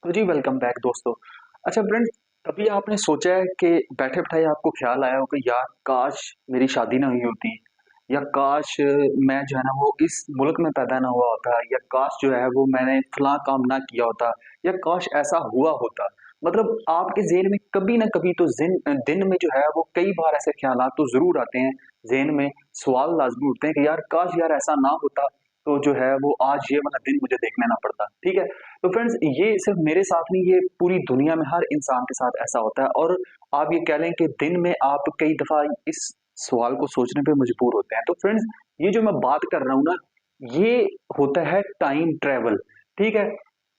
तो जी welcome back दोस्तों। अच्छा फ्रेंड्स, कभी आपने सोचा है कि बैठे-बिठाए आपको ख़्याल आया हो कि यार काश मेरी शादी ना हुई होती या काश मैं जो है ना वो इस मुल्क में पैदा ना हुआ होता या काश जो है वो मैंने फलाँ काम ना किया होता या काश ऐसा हुआ होता। मतलब आपके ज़हन में कभी ना कभी तो दिन में जो है वो कई बार ऐसे ख़्यालात तो ज़रूर आते हैं, ज़हन में सवाल लाज़मी उठते हैं कि यार काश यार ऐसा ना होता, तो जो है वो आज ये वाला दिन मुझे देखना ना पड़ता। ठीक है? तो फ्रेंड्स ये सिर्फ मेरे साथ नहीं, ये पूरी दुनिया में हर इंसान के साथ ऐसा होता है और आप ये कह लें कि दिन में आप कई दफा इस सवाल को सोचने पे मजबूर होते हैं। तो फ्रेंड्स ये जो मैं बात कर रहा हूँ ना, ये होता है टाइम ट्रेवल। ठीक है?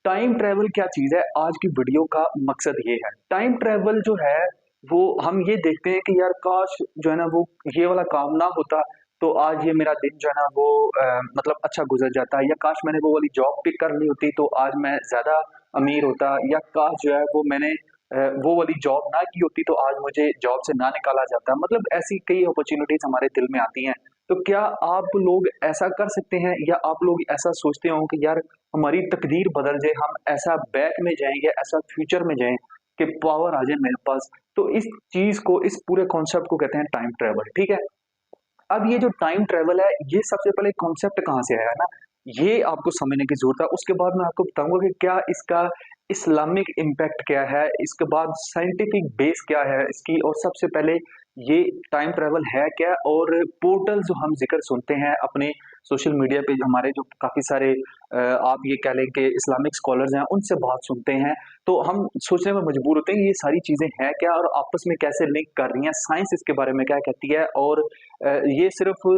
टाइम ट्रेवल क्या चीज है, आज की वीडियो का मकसद ये है। टाइम ट्रेवल जो है वो हम ये देखते हैं कि यार काश जो है ना वो ये वाला काम ना होता, तो आज ये मेरा दिन जो है ना वो मतलब अच्छा गुजर जाता, या काश मैंने वो वाली जॉब पिक कर ली होती तो आज मैं ज़्यादा अमीर होता, या काश जो है वो मैंने वो वाली जॉब ना की होती तो आज मुझे जॉब से ना निकाला जाता। मतलब ऐसी कई अपॉर्च्युनिटीज़ हमारे दिल में आती हैं। तो क्या आप लोग ऐसा कर सकते हैं या आप लोग ऐसा सोचते हो कि यार हमारी तकदीर बदल जाए, हम ऐसा बैक में जाएँ या ऐसा फ्यूचर में जाएँ कि पावर आ जाए मेरे पास? तो इस चीज़ को, इस पूरे कॉन्सेप्ट को कहते हैं टाइम ट्रैवल, ठीक है? अब ये जो टाइम ट्रैवल है, ये सबसे पहले कॉन्सेप्ट कहाँ से आया ना, ये आपको समझने की ज़रूरत है। उसके बाद मैं आपको बताऊँगा कि क्या इसका इस्लामिक इम्पैक्ट क्या है, इसके बाद साइंटिफिक बेस क्या है इसकी, और सबसे पहले ये टाइम ट्रैवल है क्या, और पोर्टल जो हम ज़िक्र सुनते हैं अपने सोशल मीडिया पे, हमारे जो काफ़ी सारे आप ये कह लें कि इस्लामिक स्कॉलर्स हैं, उनसे बात सुनते हैं, तो हम सोचने में मजबूर होते हैं कि ये सारी चीज़ें हैं क्या और आपस में कैसे लिंक कर रही हैं, साइंस इसके बारे में क्या कहती है, और ये सिर्फ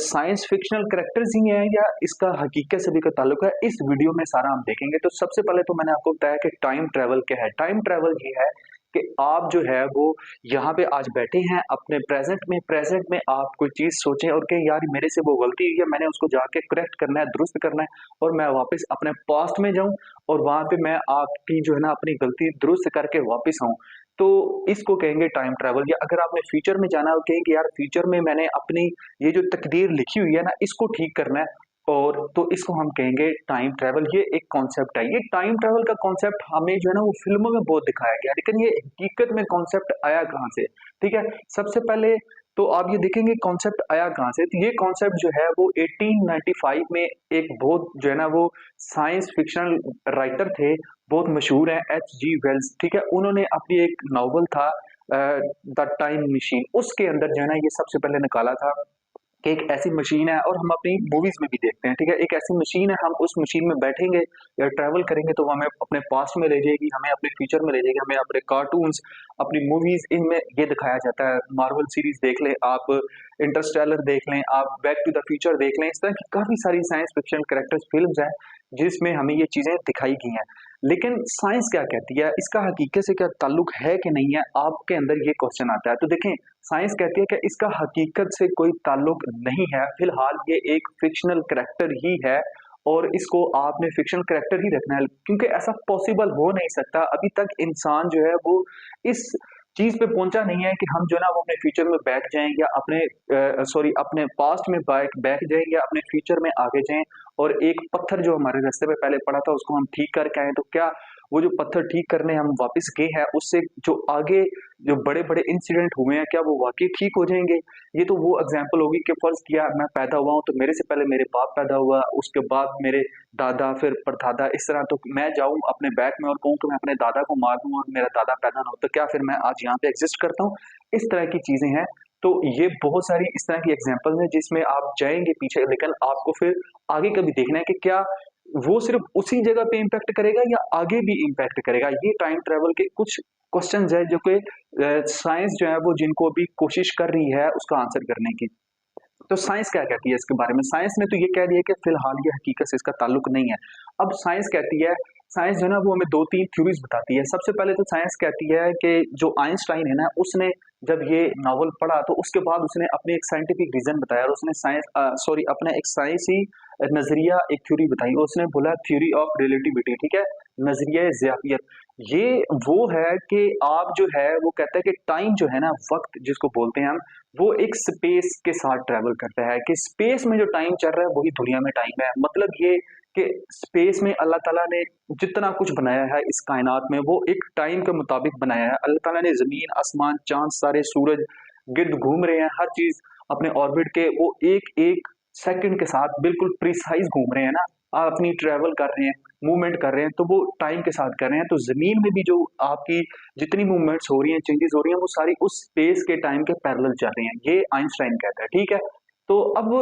साइंस फिक्शनल कैरेक्टर्स ही हैं या इसका हकीकत से भी कोई ताल्लुक है, इस वीडियो में सारा हम देखेंगे। तो सबसे पहले तो मैंने आपको बताया कि टाइम ट्रैवल क्या है। टाइम ट्रैवल ये है कि आप जो है वो यहाँ पे आज बैठे हैं अपने प्रेजेंट में आप कोई चीज़ सोचें और कहें यार मेरे से वो गलती हुई है, मैंने उसको जाके करेक्ट करना है, दुरुस्त करना है, और मैं वापस अपने पास्ट में जाऊँ और वहाँ पे मैं आपकी जो है ना अपनी गलती दुरुस्त करके वापस आऊँ। तो इसको कहेंगे टाइम ट्रैवल। या अगर आपने फ्यूचर में जाना हो, कहें कि यार फ्यूचर में मैंने अपनी ये जो तकदीर लिखी हुई है ना इसको ठीक करना है, और तो इसको हम कहेंगे टाइम ट्रैवल। ये एक कॉन्सेप्ट है। ये टाइम ट्रैवल का कॉन्सेप्ट हमें जो है ना वो फिल्मों में बहुत दिखाया गया, लेकिन ये हकीकत में कॉन्सेप्ट आया कहाँ से? ठीक है, सबसे पहले तो आप ये देखेंगे कॉन्सेप्ट आया कहाँ से। तो ये कॉन्सेप्ट जो है वो 1895 में एक बहुत जो है ना वो साइंस फिक्शनल राइटर थे, बहुत मशहूर है, एच जी वेल्स। ठीक है, उन्होंने अपनी एक नॉवल था द टाइम मशीन, उसके अंदर जो है ना ये सबसे पहले निकाला था कि एक ऐसी मशीन है, और हम अपनी मूवीज में भी देखते हैं। ठीक है, एक ऐसी मशीन है, हम उस मशीन में बैठेंगे या ट्रैवल करेंगे तो वो हमें अपने पास्ट में ले जाएगी, हमें अपने फ्यूचर में ले जाएगी, हमें अपने कार्टून्स, अपनी मूवीज, इनमें ये दिखाया जाता है। मार्वल सीरीज देख लें आप, इंटरस्टेलर देख लें आप, बैक टू द फ्यूचर देख लें, इस तरह की काफी सारी साइंस फिक्शन कैरेक्टर्स फिल्म हैं जिसमें हमें ये चीजें दिखाई गई हैं। लेकिन साइंस क्या कहती है, इसका हकीकत से क्या ताल्लुक है कि नहीं है, आपके अंदर ये क्वेश्चन आता है। तो देखें, साइंस कहती है कि इसका हकीकत से कोई ताल्लुक नहीं है, फिलहाल ये एक फिक्शनल कैरेक्टर ही है, और इसको आपने फिक्शनल कैरेक्टर ही रखना है, क्योंकि ऐसा पॉसिबल हो नहीं सकता। अभी तक इंसान जो है वो इस चीज पे पहुंचा नहीं है कि हम जो है ना वो अपने फ्यूचर में बैठ जाएं, या अपने पास्ट में बैठ जाएं, या अपने फ्यूचर में आगे जाएं, और एक पत्थर जो हमारे रास्ते पे पहले पड़ा था उसको हम ठीक करके आए। तो क्या वो जो पत्थर ठीक करने हम वापस गए हैं, उससे जो आगे जो बड़े-बड़े इंसिडेंट हुए हैं, क्या वो वाक़ई ठीक हो जाएँगे? ये तो वो एग्ज़ाम्पल होगी कि फ़र्ज़ किया मैं पैदा हुआ हूँ, तो मेरे से पहले मेरे बाप पैदा हुआ, उसके बाद मेरे दादा, फिर परदादा, इस तरह। तो मैं जाऊँ अपने बैक में और कहूँ कि मैं अपने दादा को मार दूँ और मेरा दादा पैदा ना हो, तो क्या फिर मैं आज यहाँ पे एक्ज़िस्ट करता हूँ? इस तरह की चीज़ें हैं। तो ये बहुत सारी इस तरह की एग्ज़ाम्पल्स हैं जिसमें आप जाएँगे पीछे, लेकिन आपको फिर आगे का भी देखना है कि क्या वो सिर्फ़ उसी जगह पे इम्पैक्ट करेगा या आगे भी इम्पैक्ट करेगा। ये टाइम ट्रैवल के कुछ क्वेश्चंस हैं जो कि साइंस जो है वो जिनको अभी कोशिश कर रही है उसका आंसर करने की। तो साइंस क्या कहती है इसके बारे में? साइंस ने तो ये कह दिया है कि फिलहाल ये हकीकत से इसका ताल्लुक नहीं है। अब साइंस कहती है, साइंस जो है ना वो हमें 2-3 थ्योरीज़ बताती है। सबसे पहले तो साइंस कहती है कि जो आइंस्टाइन है ना, उसने जब ये नॉवल पढ़ा तो उसके बाद उसने अपने एक साइंटिफिक रीज़न बताया, और उसने अपना एक साइंसी नज़रिया, एक थ्योरी बताई। उसने बोला थ्योरी ऑफ रिलेटिविटी, ठीक है? नज़रिया-ए-ज़ियाफ़ियत। ये वो है कि आप जो है वो कहता है कि टाइम जो है ना, वक़्त जिसको बोलते हैं हम, वो एक स्पेस के साथ ट्रैवल करता है, कि स्पेस में जो टाइम चल रहा है वही दुनिया में टाइम है। मतलब ये कि स्पेस में अल्लाह ताला ने जितना कुछ बनाया है इस कायनात में वो एक टाइम के मुताबिक बनाया है। अल्लाह ताला ने ज़मीन, आसमान, चाँद, सारे सूरज गिर्द घूम रहे हैं, हर चीज़ अपने ऑर्बिट के वो एक-एक सेकंड के साथ बिल्कुल प्रिसाइज़ घूम रहे हैं ना। आप अपनी ट्रैवल कर रहे हैं, मूवमेंट कर रहे हैं, तो वो टाइम के साथ कर रहे हैं। तो ज़मीन में भी जो आपकी जितनी मूवमेंट्स हो रही हैं, चेंजेज़ हो रही हैं, वो सारी उस स्पेस के टाइम के पैरेलल चल रही हैं। ये आइंस्टाइन कहता है, ठीक है? तो अब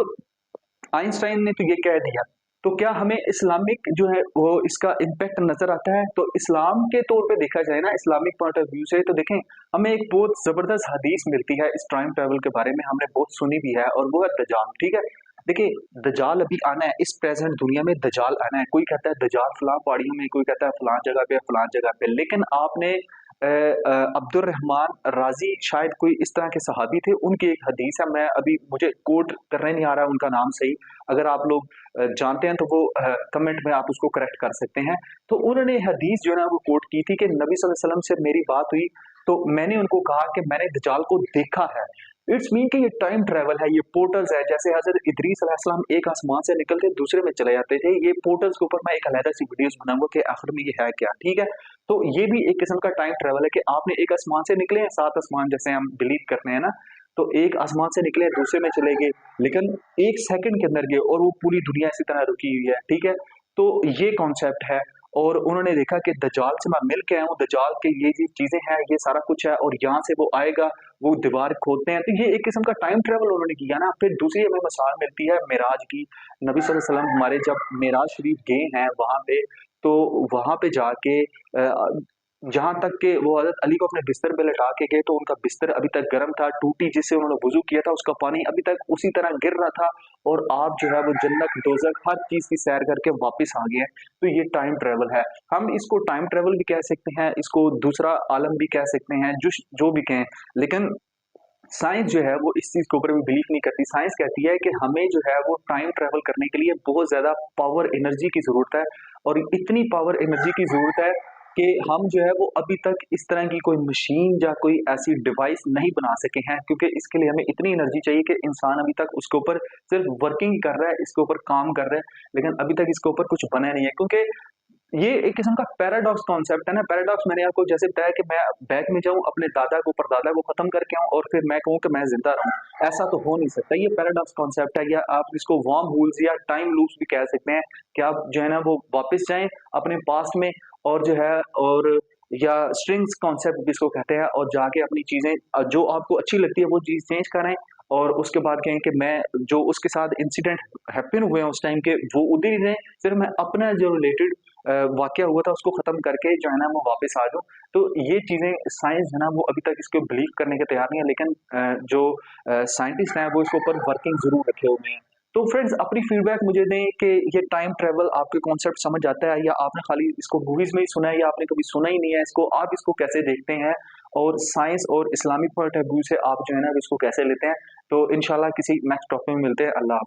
आइंस्टाइन ने तो ये कह दिया, तो क्या हमें इस्लामिक जो है वो इसका इम्पैक्ट नज़र आता है? तो इस्लाम के तौर पे देखा जाए ना, इस्लामिक पॉइंट ऑफ व्यू से तो देखें, हमें एक बहुत ज़बरदस्त हदीस मिलती है इस टाइम ट्रैवल के बारे में, हमने बहुत सुनी भी है और वो है दज्जाल, ठीक है? देखिए, दज्जाल अभी आना है, इस प्रेज़ेंट दुनिया में दज्जाल आना है। कोई कहता है दज्जाल फलाँ पहाड़ियों में, कोई कहता है फलाँ जगह पे, फलाँ जगह पे। लेकिन आपने अब्दुर्रहमान राज़ी शायद कोई इस तरह के सहाबी थे, उनकी एक हदीस है, मैं अभी मुझे कोट करने नहीं आ रहा है उनका नाम सही, अगर आप लोग जानते हैं तो वो कमेंट में आप उसको करेक्ट कर सकते हैं। तो उन्होंने हदीस जो है ना वो कोट की थी कि नबी सल्लल्लाहु अलैहि वसल्लम से मेरी बात हुई, तो मैंने उनको कहा कि मैंने दज्जाल को देखा है। इट्स मीन कि ये टाइम ट्रैवल है, ये पोर्टल्स है, जैसे हज़रत इदरीस अलैहिस्सलाम एक आसमान से निकल के दूसरे में चले जाते थे, ये पोर्टल्स के ऊपर मैं एक अलहदा सी वीडियोज़ बनाऊँगा कि आखिर में ये है क्या, ठीक है? तो ये भी एक किस्म का टाइम ट्रैवल है कि आपने एक आसमान से निकले हैं, 7 आसमान जैसे हम बिलीव करते हैं ना, तो एक आसमान से निकले दूसरे में चले गए, लेकिन 1 सेकंड के अंदर गए और वो पूरी दुनिया इसी तरह रुकी हुई है, ठीक है? तो ये कॉन्सेप्ट है और उन्होंने देखा कि दज्जाल से मैं मिल के आया हूँ, दज्जाल के ये चीज़ें हैं, ये सारा कुछ है और यहाँ से वो आएगा, वो दीवार खोदते हैं, तो ये एक किस्म का टाइम ट्रैवल उन्होंने किया ना। फिर दूसरी हमें मिसाल मिलती है मेराज की, नबी सल्लल्लाहु अलैहि वसल्लम हमारे जब मेराज शरीफ गए हैं वहाँ पे, तो वहाँ पे जाके जहाँ तक कि वो हज़रत अली को अपने बिस्तर पे लिटा के गए, तो उनका बिस्तर अभी तक गर्म था, टूटी जिससे उन्होंने वुज़ू किया था, उसका पानी अभी तक उसी तरह गिर रहा था और आप जो है वो जन्नत, दोज़ख हर चीज़ की सैर करके वापस आ गए हैं। तो ये टाइम ट्रैवल है। हम इसको टाइम ट्रैवल भी कह सकते हैं, इसको दूसरा आलम भी कह सकते हैं, जो भी कहें। लेकिन साइंस जो है वो इस चीज़ के ऊपर भी बिलीव नहीं करती। साइंस कहती है कि हमें जो है वो टाइम ट्रैवल करने के लिए बहुत ज़्यादा पावर एनर्जी की ज़रूरत है और इतनी पावर एनर्जी की ज़रूरत है कि हम जो है वो अभी तक इस तरह की कोई मशीन या कोई ऐसी डिवाइस नहीं बना सके हैं, क्योंकि इसके लिए हमें इतनी एनर्जी चाहिए कि इंसान अभी तक उसके ऊपर सिर्फ वर्किंग कर रहा है, इसके ऊपर काम कर रहा है, लेकिन अभी तक इसके ऊपर कुछ बना नहीं है, क्योंकि ये एक किस्म का पैराडॉक्स कॉन्सेप्ट है ना। पैराडॉक्स मैंने आपको जैसे बताया कि मैं बैक में जाऊं, अपने दादा को परदादा को खत्म करके आऊं और फिर मैं कहूं कि मैं जिंदा रहूं, ऐसा तो हो नहीं सकता। ये पैराडॉक्स कॉन्सेप्ट है, या आप इसको वर्म होल्स या टाइम लूप्स भी कह सकते हैं कि आप जो है ना वो वापस जाएं अपने पास्ट में और जो है और या स्ट्रिंग्स कॉन्सेप्ट भी इसको कहते हैं, और जाके अपनी चीजें जो आपको अच्छी लगती है वो चीज चेंज करें और उसके बाद कहें कि मैं जो उसके साथ इंसिडेंट हैपन हुए हैं उस टाइम के वो उधर ही रहें, सिर्फ मैं अपना जो रिलेटेड वाक़या हुआ था उसको ख़त्म करके जो है ना वो वापस आ जाऊँ। तो ये चीज़ें साइंस है ना वो अभी तक इसको बिलीव करने के तैयार नहीं है, लेकिन जो साइंटिस्ट हैं वो इसके ऊपर वर्किंग ज़रूर रखे हुए हैं। तो फ्रेंड्स अपनी फीडबैक मुझे दें कि ये टाइम ट्रैवल आपके कॉन्सेप्ट समझ आता है, या आपने खाली इसको मूवीज़ में ही सुना है, या आपने कभी सुना ही नहीं है इसको, आप इसको कैसे देखते हैं? और साइंस और इस्लामिक पॉइंट ऑफ व्यू से आप जो है ना इसको कैसे लेते हैं? तो इंशाल्लाह किसी नेक्स्ट टॉपिक में मिलते हैं। अल्लाह हाफ़िज़।